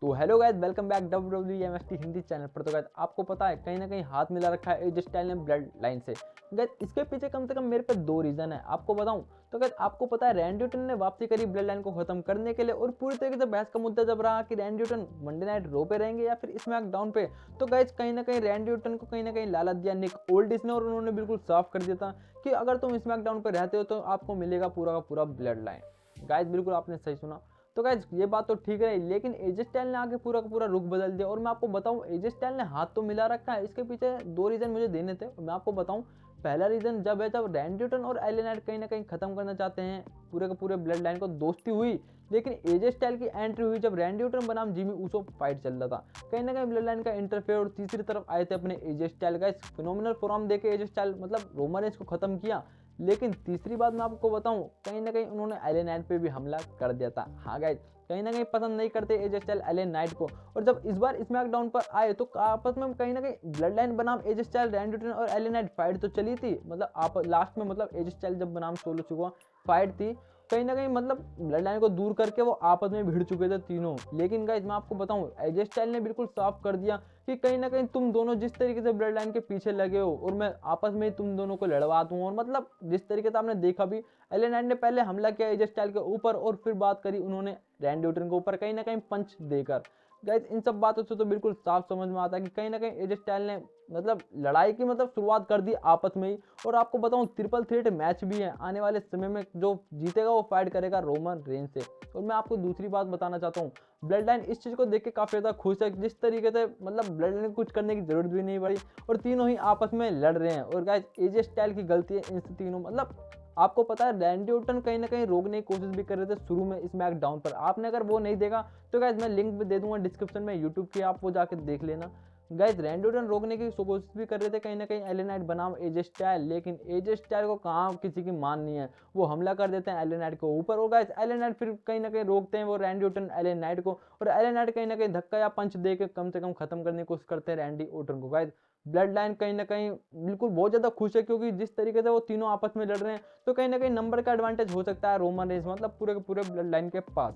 तो hello guys, welcome back WWEMST Hindi channel पर। तो गाइस आपको पता है कहीं ना कहीं हाथ मिला रखा है एजे स्टाइल ने ब्लड लाइन से। गाइस इसके पीछे कम से कम मेरे पे दो रीजन है, आपको बताऊं। तो गाइस आपको पता है रैंडी ऑर्टन ने वापसी करी ब्लड लाइन को खत्म करने के लिए, और पूरी तरीके से बहस का मुद्दा जब रहा कि रैंडी ऑर्टन मंडे नाइट रो पे रहेंगे या फिर स्मैकडाउन पे। तो गाइस कहीं ना कहीं रैंडी ऑर्टन को कहीं ना कहीं लालच दिया निक ओल्डिस ने, और उन्होंने बिल्कुल साफ कर दिया था कि अगर तुम स्मैकडाउन पे रहते हो तो आपको मिलेगा पूरा का पूरा ब्लड लाइन। गाइस बिल्कुल आपने सही सुना। तो गाइस ये बात तो ठीक रही, लेकिन एजे स्टाइल ने आके पूरा का पूरा रुख बदल दिया। और मैं आपको बताऊं, एजे स्टाइल ने हाथ तो मिला रखा है, इसके पीछे दो रीजन मुझे देने थे। मैं आपको बताऊं, पहला रीजन जब रैंडी ऑर्टन और एले नाइट कहीं ना कहीं खत्म करना चाहते हैं पूरे के पूरे ब्लड लाइन को, दोस्ती हुई। लेकिन एजे स्टाइल की एंट्री हुई जब रैंडी ऑर्टन बनाम जिमी ऊसो फाइट चल रहा था, कहीं ना कहीं ब्लड लाइन का इंटरफेयर। और तीसरी तरफ आए थे अपने एजे स्टाइल। गाइस फिनोमिनल फॉर्म देके एजे स्टाइल मतलब रोमन रेंज को खत्म किया। लेकिन तीसरी बात मैं आपको बताऊं, कहीं ना कहीं उन्होंने एले नाइट पे भी हमला कर दिया था। हाँ गाइस, कहीं ना कहीं पसंद नहीं करते एजे स्टाइल एले नाइट को। और जब इस बार स्मैकडाउन पर आए तो आपस में कहीं ना कहीं ब्लड लाइन बनाम एजे स्टाइल रैंडी ऑर्टन और एले नाइट फाइट तो चली थी। मतलब आप लास्ट में मतलब एजे स्टाइल जब बनाम सोलो चुका फाइट थी, कहीं ना कहीं मतलब ब्लड लाइन को दूर करके वो आपस में भिड़ चुके थे तीनों। लेकिन गाइस मैं आपको बताऊं, एजे स्टाइल ने बिल्कुल साफ कर दिया कि कहीं ना कहीं तुम दोनों जिस तरीके से ब्लड लाइन के पीछे लगे हो, और मैं आपस में ही तुम दोनों को लड़वा दूं। और मतलब जिस तरीके से आपने देखा भी, एले नाइट ने पहले हमला किया एजे स्टाइल के ऊपर, और फिर बात करी उन्होंने रैंडी ऑर्टन के ऊपर कहीं ना कहीं पंच देकर। गाइस इन सब बातों से तो बिल्कुल साफ समझ में आता है कि कहीं ना कहीं एजे स्टाइल ने मतलब लड़ाई की मतलब शुरुआत कर दी आपस में ही। और आपको बताऊं, ट्रिपल थ्रेट मैच भी है आने वाले समय में, जो जीतेगा वो फाइट करेगा रोमन रेंज से। और मैं आपको दूसरी बात बताना चाहता हूँ, ब्लड लाइन इस चीज़ को देख के काफ़ी ज़्यादा खुश है, जिस तरीके से मतलब ब्लड लाइन कुछ करने की जरूरत भी नहीं पड़ी और तीनों ही आपस में लड़ रहे हैं। और गाइस एजे स्टाइल की गलती है इन तीनों, मतलब आपको पता है रैंडी ऑर्टन कहीं ना कहीं रोकने की कोशिश भी कर रहे थे शुरू में स्मैकडाउन पर। आपने अगर वो नहीं देखा तो गाइस मैं लिंक भी दे दूंगा डिस्क्रिप्शन में यूट्यूब की, आप वो जाके देख लेना। गाइस रैंडी ऑर्टन रोकने की कोशिश भी कर रहे थे कहीं ना कहीं एले नाइट बनाम एजे स्टाइल, लेकिन एजे स्टाइल को कहाँ किसी की मान नहीं है, वो हमला कर देते हैं एले नाइट के ऊपर। और गाइस एले नाइट फिर कहीं ना कहीं रोकते हैं वो रैंडी ऑर्टन एले नाइट को, और एले नाइट कहीं ना कहीं धक्का या पंच दे के कम से कम खत्म करने की कोशिश करते हैं रैंडी ऑर्टन को। गाइस ब्लड लाइन कहीं ना कहीं बिल्कुल बहुत ज्यादा खुश है, क्योंकि जिस तरीके से वो तीनों आपस में लड़ रहे हैं, तो कहीं ना कहीं नंबर का एडवांटेज हो सकता है रोमन रेंज मतलब पूरे के पूरे ब्लड लाइन के पास।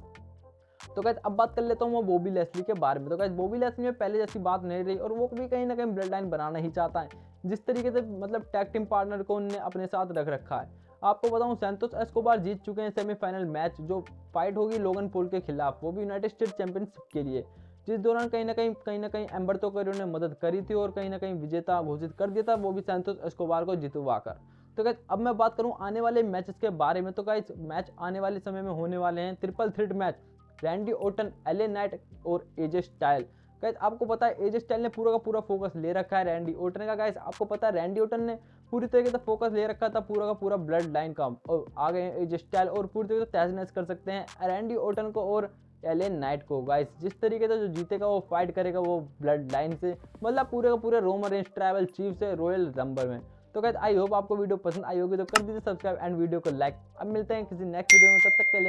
तो गाइस अब बात कर लेता हूँ मैं बॉबी लेस्ली के बारे में। तो गाइस बॉबी लेस्ली में पहले जैसी बात नहीं रही, और वो भी कहीं ना कहीं ब्लड लाइन बनाना ही चाहता है। जिस तरीके से मतलब टैग टीम पार्टनर को उन्होंने अपने साथ रख रखा है। आपको बताऊं, सैंतोस एस्कोबार जीत चुके हैं सेमीफाइनल मैच, जो फाइट होगी लोगन पॉल के खिलाफ, वो भी यूनाइटेड स्टेट चैंपियनशिप के लिए। जिस दौरान कहीं ना कहीं एम्बर्तो कैरियो ने मदद करी थी और कहीं ना कहीं विजेता घोषित कर दिया था वो भी सैंतोस एस्कोबार को जितवाकर। तो गाइस अब मैं बात करूं आने वाले मैचेस के बारे में। तो गाइस मैच आने वाले समय में होने वाले हैं triple threat match, Randy Orton, LA Knight और एजे स्टाइल। गाइस आपको पता है एजे स्टाइल ने पूरा का पूरा फोकस ले रखा है रैंडी ऑर्टन का। गाइस आपको पता है रैंडी ऑर्टन ने पूरी तरीके से फोकस ले रखा था पूरा का पूरा ब्लड लाइन का, और आ गए एजे स्टाइल और पूरी तरीके से तहस नहस कर सकते हैं रैंडी ऑर्टन को और एले नाइट को। गाइस जिस तरीके से जो जीतेगा वो फाइट करेगा वो ब्लड लाइन से, मतलब पूरे का पूरे रोमन रेंज ट्राइबल चीफ से रॉयल रंबल में। तो गाइस आई होप आपको वीडियो पसंद आई होगी, तो कर दीजिए सब्सक्राइब एंड वीडियो को लाइक। अब मिलते हैं किसी नेक्स्ट वीडियो में, तब तक के लिए